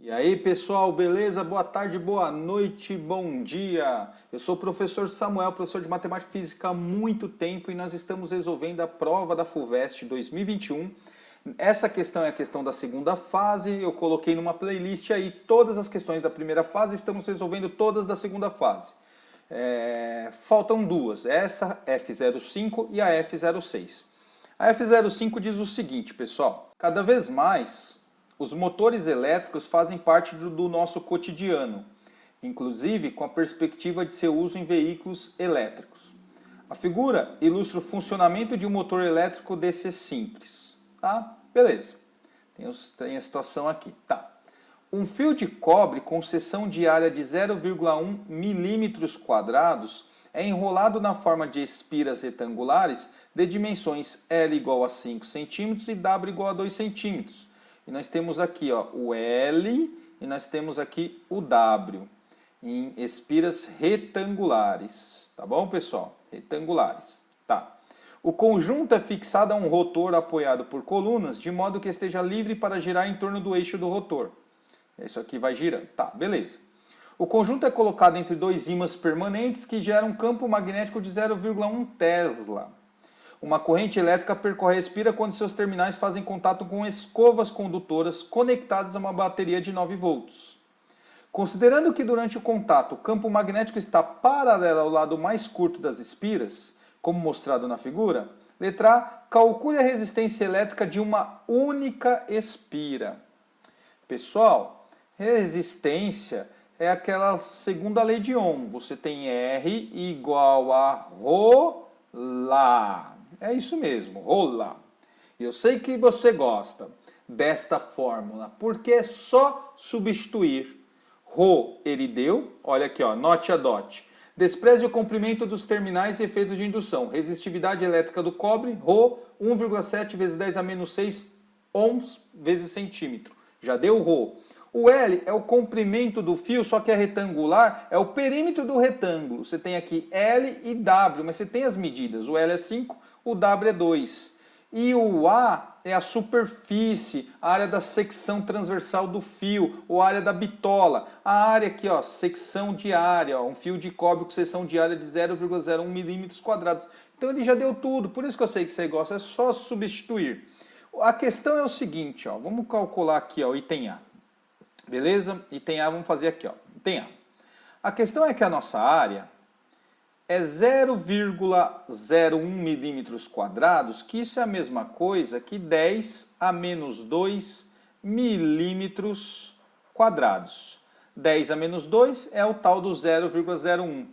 E aí pessoal, beleza? Boa tarde, boa noite, bom dia. Eu sou o professor Samuel, professor de Matemática e Física há muito tempo e nós estamos resolvendo a prova da FUVEST 2021. Essa questão é a questão da segunda fase, eu coloquei numa playlist aí todas as questões da primeira fase, estamos resolvendo todas da segunda fase. Faltam duas, essa F05 e a F06. A F05 diz o seguinte, pessoal, cada vez mais os motores elétricos fazem parte do nosso cotidiano, inclusive com a perspectiva de seu uso em veículos elétricos. A figura ilustra o funcionamento de um motor elétrico DC simples. Tá? Beleza. Tem a situação aqui. Tá. Um fio de cobre com seção de área de 0,1 milímetros quadrados é enrolado na forma de espiras retangulares de dimensões L igual a 5 centímetros e W igual a 2 centímetros. E nós temos aqui ó, o L e nós temos aqui o W em espiras retangulares. Tá bom, pessoal? Retangulares. Tá. O conjunto é fixado a um rotor apoiado por colunas, de modo que esteja livre para girar em torno do eixo do rotor. Isso aqui vai girando. Tá, beleza. O conjunto é colocado entre dois ímãs permanentes que geram um campo magnético de 0,1 Tesla. Uma corrente elétrica percorre a espira quando seus terminais fazem contato com escovas condutoras conectadas a uma bateria de 9 volts. Considerando que durante o contato o campo magnético está paralelo ao lado mais curto das espiras, como mostrado na figura, letra A, calcule a resistência elétrica de uma única espira. Pessoal, resistência é aquela segunda lei de Ohm. Você tem R igual a ρ. É isso mesmo, rola. E eu sei que você gosta desta fórmula, porque é só substituir. Rho ele deu, olha aqui, ó, note a dot. Despreze o comprimento dos terminais e efeitos de indução. Resistividade elétrica do cobre, Rho, 1,7 vezes 10 a menos 6 ohms vezes centímetro. Já deu Rho. O L é o comprimento do fio, só que é retangular, é o perímetro do retângulo. Você tem aqui L e W, mas você tem as medidas. O L é 5, o W é 2. E o A é a superfície, a área da secção transversal do fio, ou a área da bitola. A área aqui, ó, secção de área, ó, um fio de cobre com seção de área de 0,01 milímetros quadrados. Então ele já deu tudo, por isso que eu sei que você gosta, é só substituir. A questão é o seguinte, ó, vamos calcular aqui, ó, item A. Beleza? Item A, vamos fazer aqui, ó. Item A. A questão é que a nossa área é 0,01 milímetros quadrados, que isso é a mesma coisa que 10 a menos 2 milímetros quadrados. 10 a menos 2 é o tal do 0,01.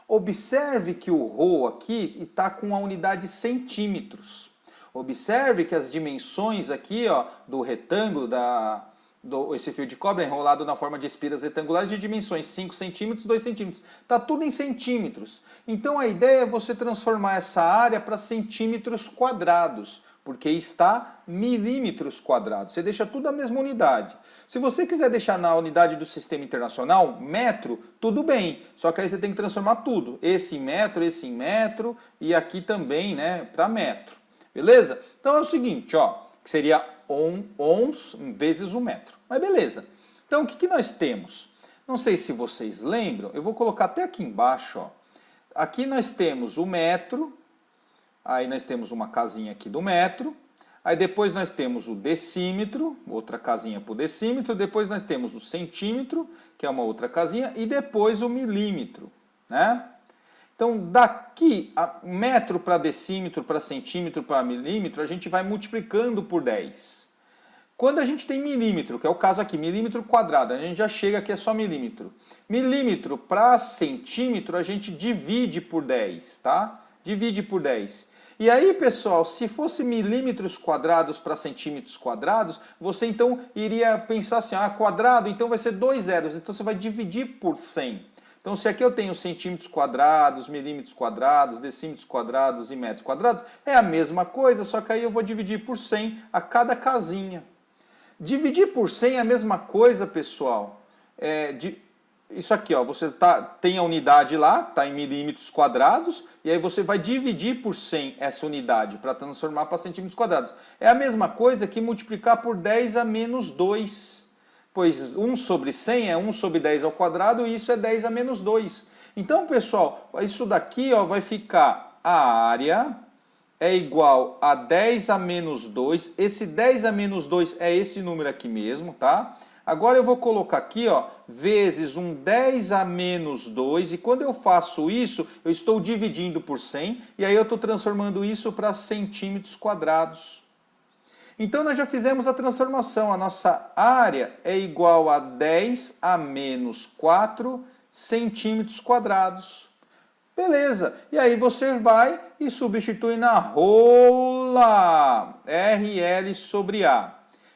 Observe que o ρ aqui está com a unidade centímetros. Observe que as dimensões aqui, ó, do retângulo, esse fio de cobre é enrolado na forma de espiras retangulares de dimensões 5 centímetros, 2 centímetros. Está tudo em centímetros. Então a ideia é você transformar essa área para centímetros quadrados, porque está milímetros quadrados. Você deixa tudo a mesma unidade. Se você quiser deixar na unidade do sistema internacional, metro, tudo bem. Só que aí você tem que transformar tudo. Esse em metro e aqui também, né, para metro. Beleza? Então é o seguinte, ó, que seria ohms vezes o metro. Mas beleza. Então o que nós temos? Não sei se vocês lembram, eu vou colocar até aqui embaixo, ó. Aqui nós temos o metro, aí nós temos uma casinha aqui do metro, aí depois nós temos o decímetro, outra casinha para o decímetro, depois nós temos o centímetro, que é uma outra casinha, e depois o milímetro, né? Então, daqui, metro para decímetro, para centímetro, para milímetro, a gente vai multiplicando por 10. Quando a gente tem milímetro, que é o caso aqui, milímetro quadrado, a gente já chega aqui, é só milímetro. Milímetro para centímetro, a gente divide por 10, tá? Divide por 10. E aí, pessoal, se fosse milímetros quadrados para centímetros quadrados, você então iria pensar assim, quadrado, então vai ser 2 zeros, então você vai dividir por 100. Então, se aqui eu tenho centímetros quadrados, milímetros quadrados, decímetros quadrados e metros quadrados, é a mesma coisa, só que aí eu vou dividir por 100 a cada casinha. Dividir por 100 é a mesma coisa, pessoal. Isso aqui, ó, você tem a unidade lá, está em milímetros quadrados, e aí você vai dividir por 100 essa unidade para transformar para centímetros quadrados. É a mesma coisa que multiplicar por 10 a menos 2. pois 1 sobre 100 é 1 sobre 10 ao quadrado e isso é 10 a menos 2. Então, pessoal, isso daqui ó, vai ficar a área é igual a 10 a menos 2. Esse 10 a menos 2 é esse número aqui mesmo, tá? Agora eu vou colocar aqui, ó, vezes um 10 a menos 2. E quando eu faço isso, eu estou dividindo por 100. E aí eu estou transformando isso para centímetros quadrados. Então, nós já fizemos a transformação. A nossa área é igual a 10 a menos 4 centímetros quadrados. Beleza. E aí você vai e substitui na rola. RL sobre A.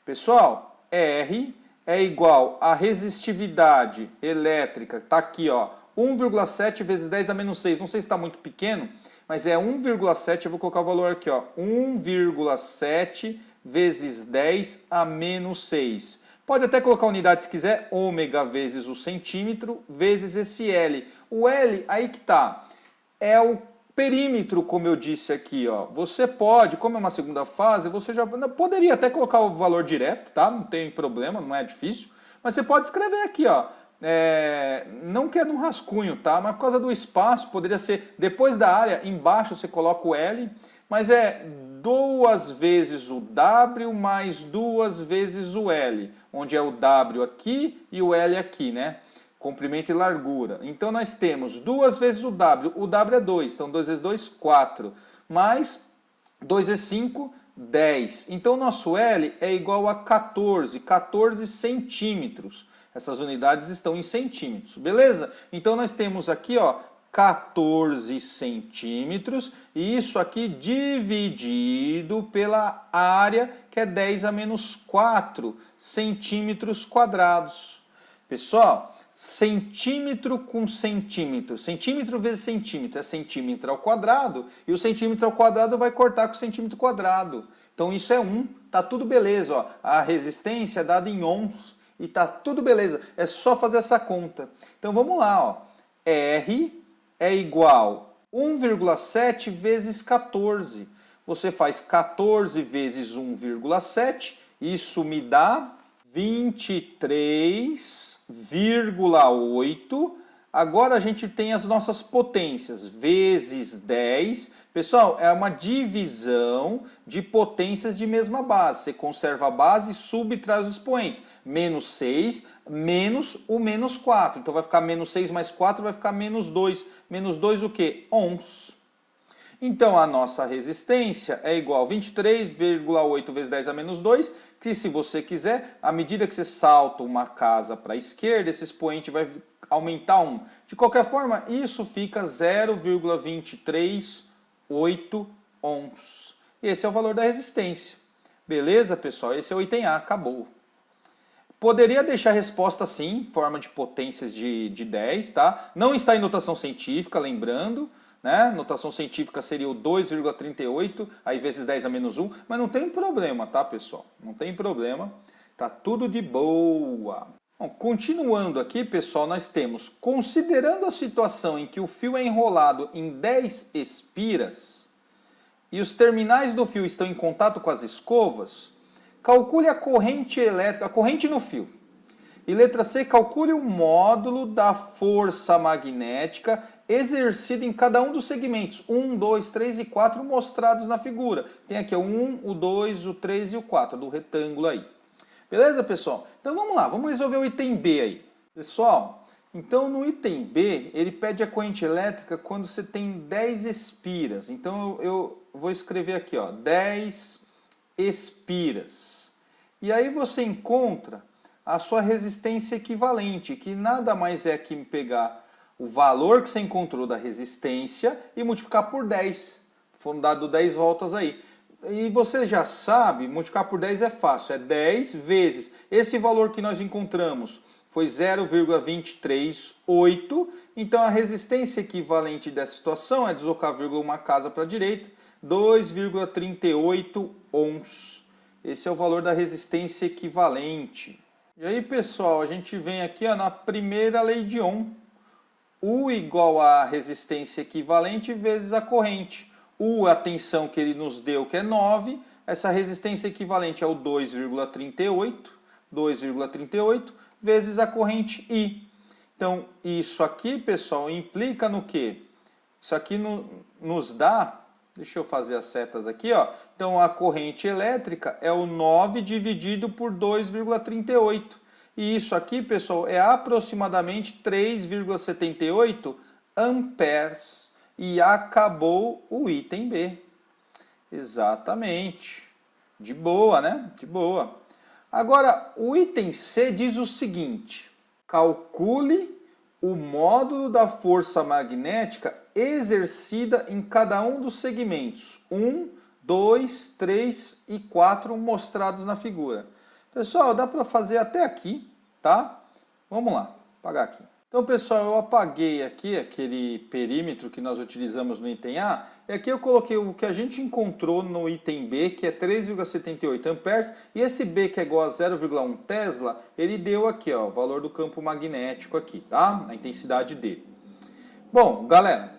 Pessoal, R é igual a resistividade elétrica. Está aqui, ó. 1,7 vezes 10 a menos 6. Não sei se está muito pequeno, mas é 1,7. Eu vou colocar o valor aqui, ó. 1,7 vezes 10 a menos 6. Pode até colocar unidade se quiser, ômega vezes o centímetro, vezes esse L. O L, aí que tá, é o perímetro, como eu disse aqui, ó. Você pode, como é uma segunda fase, você já poderia até colocar o valor direto, tá? Não tem problema, não é difícil. Mas você pode escrever aqui, ó. Não que é no rascunho, tá? Mas por causa do espaço, poderia ser, depois da área, embaixo você coloca o L, mas é 2 vezes o W mais 2 vezes o L, onde é o W aqui e o L aqui, né? Comprimento e largura. Então nós temos 2 vezes o W é 2, então 2 vezes 2, 4, mais 2 vezes 5, 10. Então o nosso L é igual a 14 centímetros. Essas unidades estão em centímetros, beleza? Então nós temos aqui, ó, 14 centímetros, e isso aqui dividido pela área, que é 10 a menos 4 centímetros quadrados. Pessoal, centímetro com centímetro, centímetro vezes centímetro é centímetro ao quadrado, e o centímetro ao quadrado vai cortar com o centímetro quadrado. Então isso é 1, tá tudo beleza, ó. A resistência é dada em ohms, e tá tudo beleza, é só fazer essa conta. Então vamos lá, ó. R é igual a 1,7 vezes 14. Você faz 14 vezes 1,7, isso me dá 23,8. Agora a gente tem as nossas potências, vezes 10. Pessoal, é uma divisão de potências de mesma base. Você conserva a base e subtrai os expoentes. Menos 6, menos o menos 4. Então vai ficar menos 6 mais 4, vai ficar menos 2. Menos 2 o quê? Ohms. Então a nossa resistência é igual a 23,8 vezes 10 a menos 2, que se você quiser, à medida que você salta uma casa para a esquerda, esse expoente vai aumentar 1. De qualquer forma, isso fica 0,238 ohms. Esse é o valor da resistência. Beleza, pessoal? Esse é o item A, acabou. Poderia deixar a resposta assim, forma de potências de 10, tá? Não está em notação científica, lembrando, né? Notação científica seria o 2,38, aí vezes 10 a menos 1, mas não tem problema, tá, pessoal? Não tem problema, tá tudo de boa. Bom, continuando aqui, pessoal, nós temos, considerando a situação em que o fio é enrolado em 10 espiras e os terminais do fio estão em contato com as escovas, calcule a corrente elétrica, a corrente no fio. E letra C, calcule o módulo da força magnética exercida em cada um dos segmentos 1, 2, 3 e 4 mostrados na figura. Tem aqui o 1, o 2, o 3 e o 4 do retângulo aí. Beleza, pessoal? Então vamos lá, vamos resolver o item B aí. Pessoal, então no item B, ele pede a corrente elétrica quando você tem 10 espiras. Então eu vou escrever aqui, ó, 10 espiras. E aí você encontra a sua resistência equivalente, que nada mais é que pegar o valor que você encontrou da resistência e multiplicar por 10. Foram dado 10 voltas aí. E você já sabe, multiplicar por 10 é fácil. É 10 vezes esse valor que nós encontramos foi 0,238. Então a resistência equivalente dessa situação é deslocar a vírgula uma casa para a direita, 2,38 ohms. Esse é o valor da resistência equivalente. E aí, pessoal, a gente vem aqui ó, na primeira lei de Ohm. U igual a resistência equivalente vezes a corrente. U é a tensão que ele nos deu, que é 9. Essa resistência equivalente é o 2,38. 2,38, vezes a corrente I. Então, isso aqui, pessoal, implica no quê? Isso aqui nos dá, deixa eu fazer as setas aqui, ó. Então, a corrente elétrica é o 9 dividido por 2,38. E isso aqui, pessoal, é aproximadamente 3,78 amperes. E acabou o item B. Exatamente. De boa, né? De boa. Agora, o item C diz o seguinte: calcule o módulo da força magnética exercida em cada um dos segmentos 1, 2, 3 e 4 mostrados na figura. Pessoal, dá para fazer até aqui, tá? Vamos lá, apagar aqui. Então, pessoal, eu apaguei aqui aquele perímetro que nós utilizamos no item A, e aqui eu coloquei o que a gente encontrou no item B, que é 3,78 amperes, e esse B, que é igual a 0,1 Tesla, ele deu aqui, ó, o valor do campo magnético aqui, tá? A intensidade dele. Bom, galera,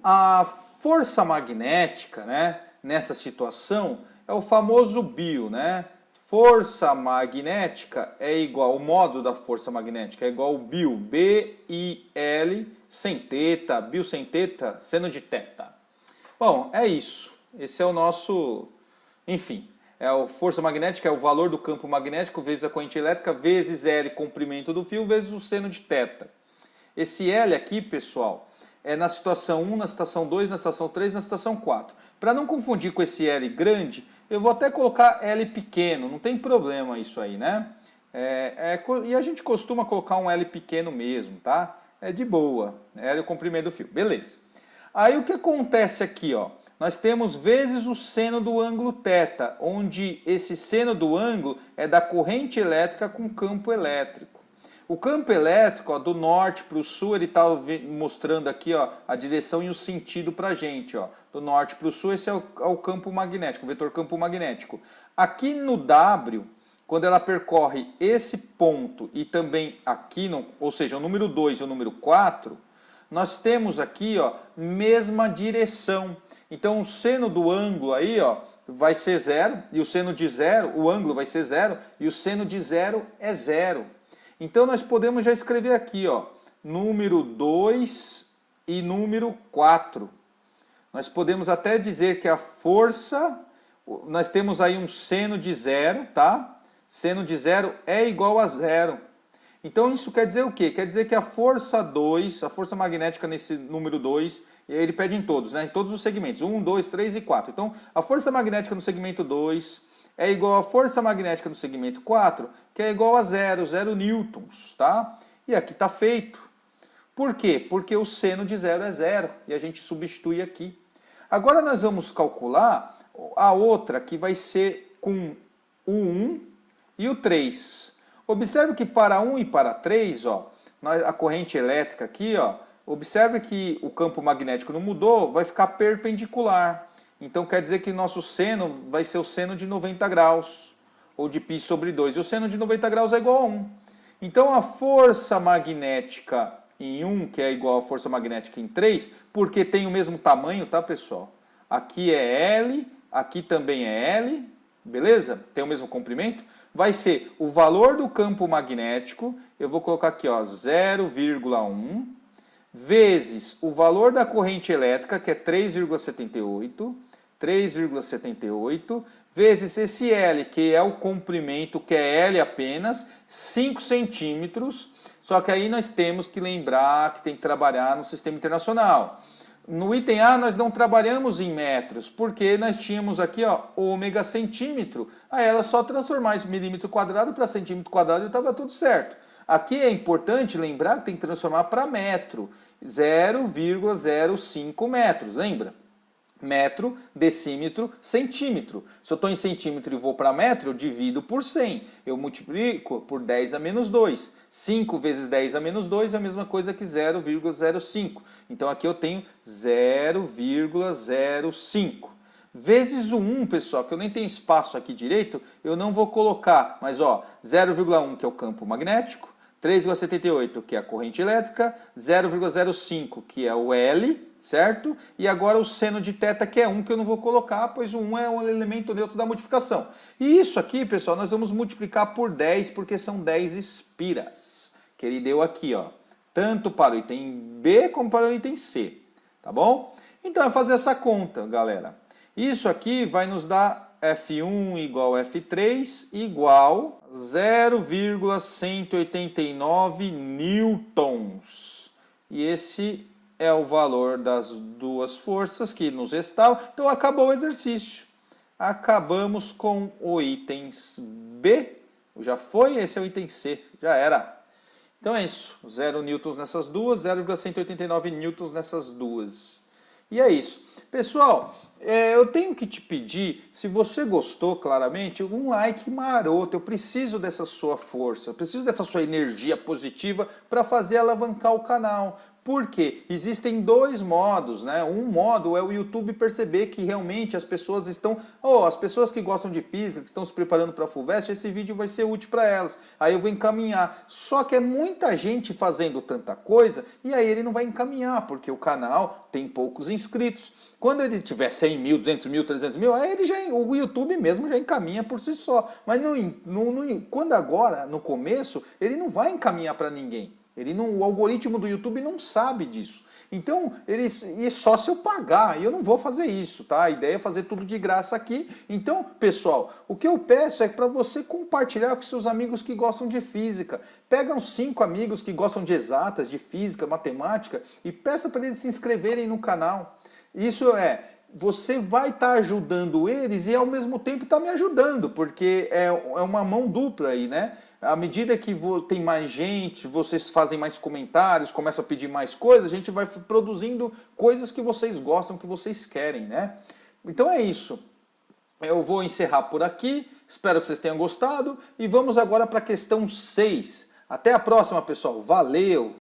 a força magnética, né, nessa situação, é o famoso Bill, né? Força magnética é igual, o módulo da força magnética é igual ao Bill, B-I-L, sem teta, Bill sem teta, seno de teta. Bom, é isso. Esse é o nosso, enfim, a força magnética é o valor do campo magnético vezes a corrente elétrica, vezes L, comprimento do fio, vezes o seno de teta. Esse L aqui, pessoal, é na situação 1, na situação 2, na situação 3, na situação 4. Para não confundir com esse L grande, eu vou até colocar L pequeno, não tem problema isso aí, né? E a gente costuma colocar um L pequeno mesmo, tá? É de boa, L é o comprimento do fio, beleza. Aí o que acontece aqui, ó? Nós temos vezes o seno do ângulo θ, onde esse seno do ângulo é da corrente elétrica com campo elétrico. O campo elétrico, ó, do norte para o sul, ele está mostrando aqui, ó, a direção e o sentido para a gente. Ó. Do norte para o sul, esse é o campo magnético, o vetor campo magnético. Aqui no W, quando ela percorre esse ponto e também aqui, ou seja, o número 2 e o número 4, nós temos aqui, ó, mesma direção. Então, o seno do ângulo aí, ó, vai ser 0, e o seno de 0, o ângulo vai ser 0, e o seno de 0 é 0. Então, nós podemos já escrever aqui, ó, número 2 e número 4. Nós podemos até dizer que a força, nós temos aí um seno de 0, tá? Seno de 0 é igual a 0. Então, isso quer dizer o quê? Quer dizer que a força 2, a força magnética nesse número 2, e aí ele pede em todos, né? Em todos os segmentos, 1, 2, 3 e 4. Então, a força magnética no segmento 2 é igual à força magnética no segmento 4, que é igual a 0 newtons, tá? E aqui está feito. Por quê? Porque o seno de 0 é 0, e a gente substitui aqui. Agora nós vamos calcular a outra, que vai ser com o 1 e o 3. Observe que para 1 e para 3, ó, a corrente elétrica aqui, ó, observe que o campo magnético não mudou, vai ficar perpendicular. Então quer dizer que nosso seno vai ser o seno de 90 graus, ou de π sobre 2. E o seno de 90 graus é igual a 1. Então a força magnética em 1, que é igual à força magnética em 3, porque tem o mesmo tamanho, tá, pessoal? Aqui é L, aqui também é L, beleza? Tem o mesmo comprimento. Vai ser o valor do campo magnético, eu vou colocar aqui, ó, 0,1, vezes o valor da corrente elétrica, que é 3,78, vezes esse L, que é o comprimento, que é L apenas, 5 centímetros, só que aí nós temos que lembrar que tem que trabalhar no sistema internacional. No item A nós não trabalhamos em metros, porque nós tínhamos aqui, ó, ômega centímetro, aí ela só transformar esse milímetro quadrado para centímetro quadrado e estava tudo certo. Aqui é importante lembrar que tem que transformar para metro, 0,05 metros, lembra? Metro, decímetro, centímetro. Se eu estou em centímetro e vou para metro, eu divido por 100. Eu multiplico por 10 a menos 2. 5 vezes 10 a menos 2 é a mesma coisa que 0,05. Então aqui eu tenho 0,05. Vezes o 1, pessoal, que eu nem tenho espaço aqui direito, eu não vou colocar. Mas ó, 0,1 que é o campo magnético, 3,78, que é a corrente elétrica, 0,05, que é o L, certo? E agora o seno de θ, que é 1, que eu não vou colocar, pois o 1 é o elemento neutro da multiplicação. E isso aqui, pessoal, nós vamos multiplicar por 10, porque são 10 espiras, que ele deu aqui, ó, tanto para o item B como para o item C, tá bom? Então é fazer essa conta, galera. Isso aqui vai nos dar F1 igual F3 igual 0,189 newtons. E esse é o valor das duas forças que nos estavam. Então acabou o exercício. Acabamos com o item B. Já foi, esse é o item C. Já era. Então é isso. 0 newtons nessas duas, 0,189 newtons nessas duas. E é isso. Pessoal, eu tenho que te pedir, se você gostou claramente, um like maroto. Eu preciso dessa sua força, eu preciso dessa sua energia positiva para fazer alavancar o canal. Por quê? Existem dois modos, né? Um modo é o YouTube perceber que realmente as pessoas estão... as pessoas que gostam de física, que estão se preparando para a FUVEST, esse vídeo vai ser útil para elas. Aí eu vou encaminhar. Só que é muita gente fazendo tanta coisa e aí ele não vai encaminhar, porque o canal tem poucos inscritos. Quando ele tiver 100 mil, 200 mil, 300 mil, aí o YouTube mesmo já encaminha por si só. Mas quando agora, no começo, ele não vai encaminhar para ninguém. O algoritmo do YouTube não sabe disso. Então, e só se eu pagar, e eu não vou fazer isso, tá? A ideia é fazer tudo de graça aqui. Então, pessoal, o que eu peço é para você compartilhar com seus amigos que gostam de física. Pega uns 5 amigos que gostam de exatas, de física, matemática, e peça para eles se inscreverem no canal. Isso você vai estar ajudando eles e ao mesmo tempo está me ajudando, porque é uma mão dupla aí, né? À medida que tem mais gente, vocês fazem mais comentários, começam a pedir mais coisas, a gente vai produzindo coisas que vocês gostam, que vocês querem, né? Então é isso. Eu vou encerrar por aqui, espero que vocês tenham gostado e vamos agora para a questão 6. Até a próxima, pessoal. Valeu!